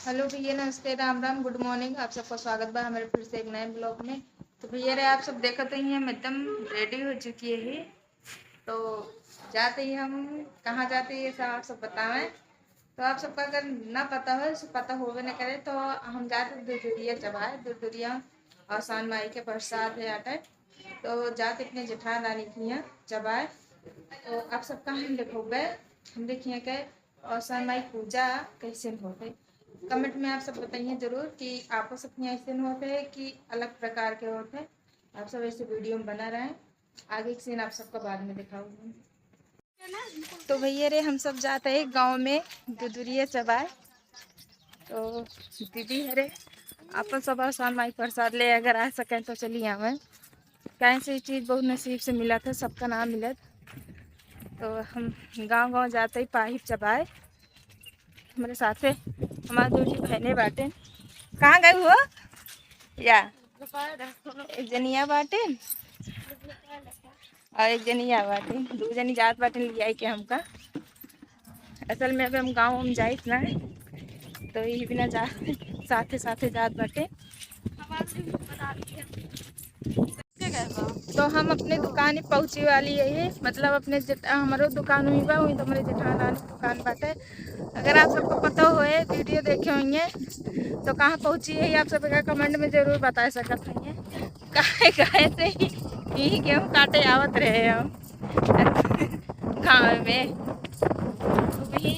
Hello भैया, नमस्ते, Ram Ram, good morning. आप सबका स्वागत बा हमारे फिर से एक नए ब्लॉग में। तो भैया रे, आप सब देखते ही हम एकदम रेडी हो चुकी है ही। तो जाते ही हम कहाँ जाते हैं ये सब आप सब बतावें। तो आप सबका अगर ना पता हो, पता होवे न करे, तो हम जाते दुदुरिया चबाए दुदुरिया और सान माई के प्रसाद है आटे। तो जाते अपने जेठान रानी की यहाँ चबाए। तो आप सबका हम देखोगे, हम देखिए के और सान माई पूजा कैसे होते। कमेंट में आप सब बताइए जरूर कि आपको सब यहाँ ऐसे होते हैं कि अलग प्रकार के होते हैं। आप सब ऐसे वीडियो में बना रहे हैं। आगे एक सीन आप सबको बाद में दिखाऊंगी। तो भैया रे, हम सब जाते हैं गांव में दुदुरिया चबाए। तो दीदी अरे आप सब आसान माई प्रसाद ले अगर आ सकें तो चलिए हमें कैसे चीज़ बहुत नसीब से मिला था, सबका नाम मिला। तो हम गांव गांव जाते ही पाइप चबाए। हमारे साथ है हमारे दूसरी बहने बाटे। कहाँ गए हो या एक जनिया बाटे और एक जनिया बाटे, दो जनी जात बाटे लिया के हमका। असल में अभी हम गाँव में जाए ना, तो यही बिना जा साथे साथे जात बाटे। तो हम अपने दुकान पहुँची वाली है, मतलब अपने हमारो दुकान हुई बा, हुई तो हमारे जेठान रानी दुकान बाटे। अगर आप सबको पता हो वीडियो देखे होंगे तो कहाँ पहुँची है आप सब कमेंट में जरूर बता सकते हैं। कहे से ही गेहूँ काटे आवत रहे हम गाँव में। भी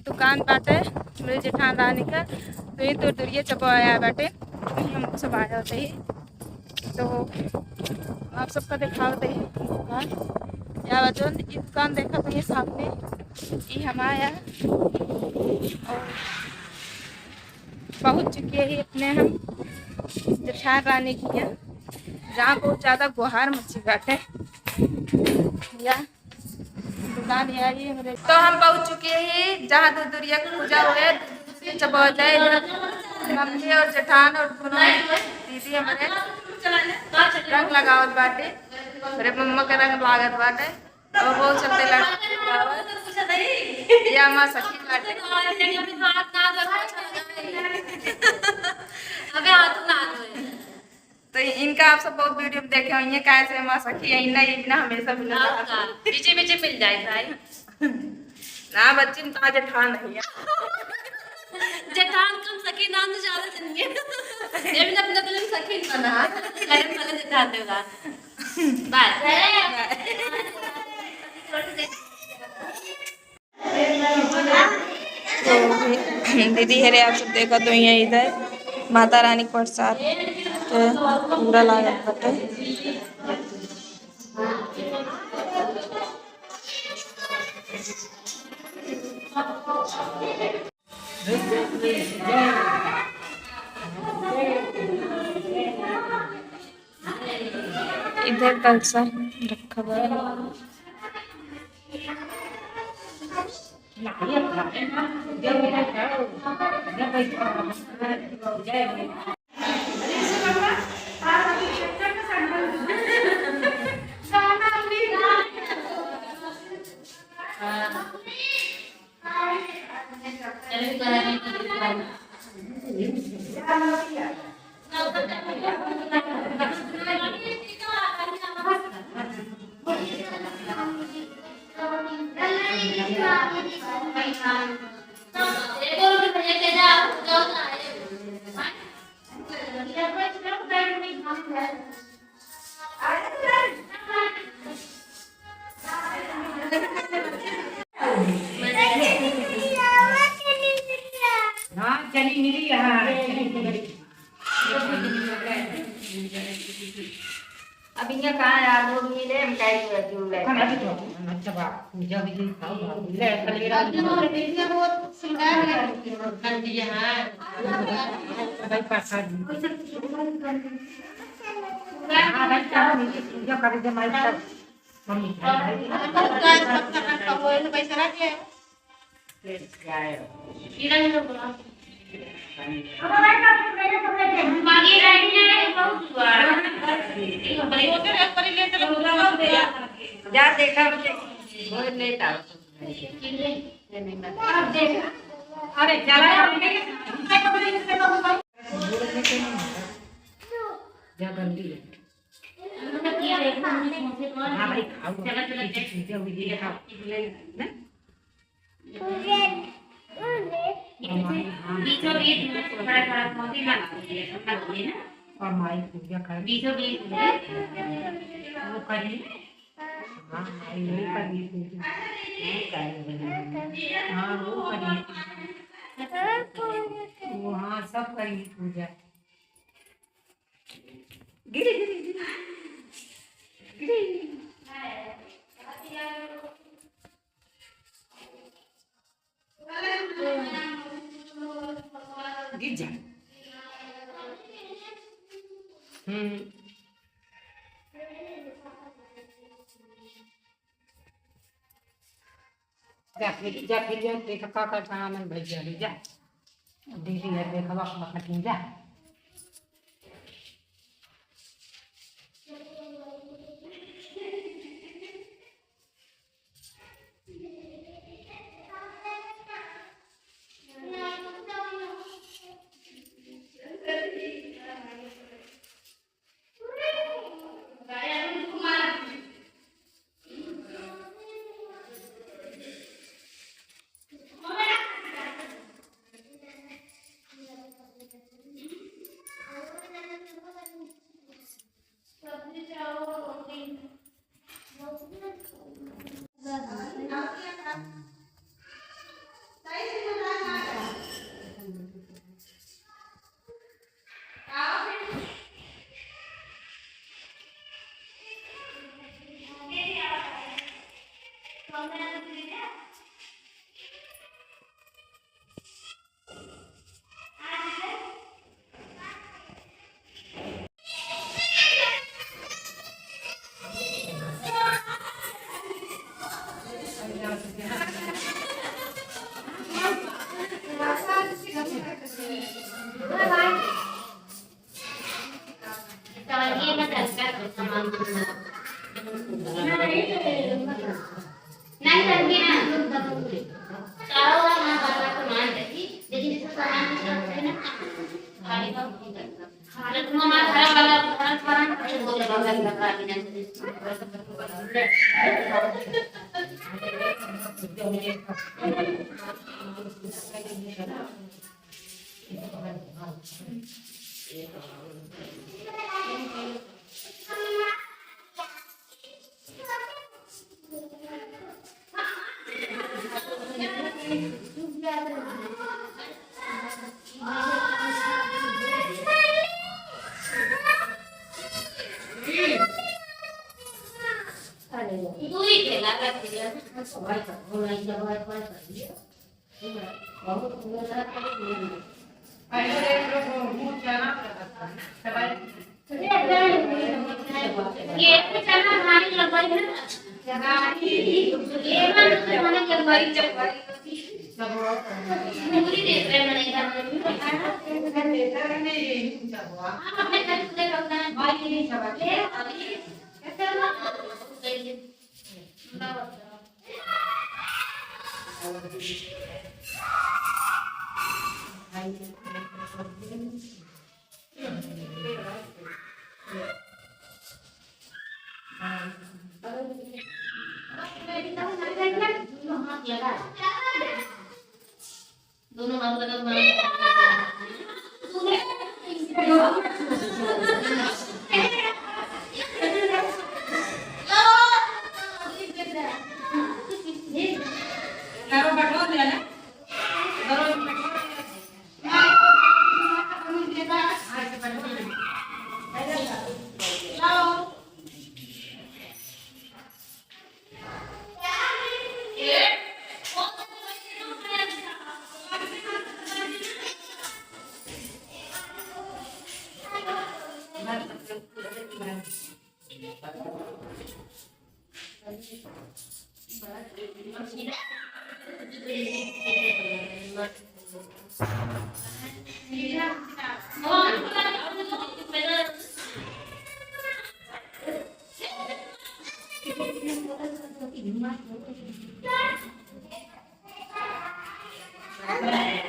दुकान बाटे मेरे जेठान रानी का, तो ये दुरिया चबाया बाटे, हम सब आए होते ही। तो आप सबका दिखाते ही दुकान या जो ये दुकान देखा तो ये सामने ये हमारा और पहुँच चुके हैं अपने हम जेठान रानी की यहाँ, जहाँ बहुत ज़्यादा गुहार मच्छी बाटे या दुकान यही है मेरे। तो हम पहुँच चुके हैं जहाँ दुदुरिया की पूजा हुए चबा जाए। मम्मी और जेठान और दोनों दीदी हमारे रंग लगावत बाटे, मेरे मम्मा के रंग लागत बाटे और बहुत चलते या मां सखी बाटे। अबे हाथ ना धोए। तो इनका आप सब बहुत वीडियो में देखे होंगे कैसे मां सखी है ना, ये ना हमेशा मिलता बीचे बीचे मिल जाए भाई ना बच्ची में तो जेठान नहीं है। जेठान कम सखी नाम तो ज्यादा चलेंगे ये भी अपने दिल में सखी बना करम वाले जेठान देगा बाय। तो दीदी है रे, आप सब देखा तो ये इधर माता रानी के प्रसाद पूरा लागत बटे। इधर कलसा रखा हुआ है। अब इनका कहाँ यार वो मिले हम कैसे क्यों ले हम अभी तो अच्छा बात पूजा भी दिन खाओ ले कलेरा ये बहुत सिंगार है कर दिया है भाई पासा हां भाई क्या पूजा कर दे माई सब मम्मी का वो पैसा रख ले ले आए किरण को बोला अब भाई का मेरे सबले दे मांगी रही है बहुत हुआ जा देखा बोल लेता नहीं अब देख अरे चला जा गंदी है हाँ भाई खाओ चला चला चीजें हुई है खाओ ना बीचों बीच थोड़ा थोड़ा मोती लगा दिए ना और माई पूजा कर बीचों बीच वो करी हाँ माई वो करी हाँ वो करी वो हाँ सब करी पूजा गिरी गिरी गिरी गिर जा जा फिर जा देखा का कहाँ मन भेज जा दीदी है देखा कटिंग जा दोनों हाथ लगा Right.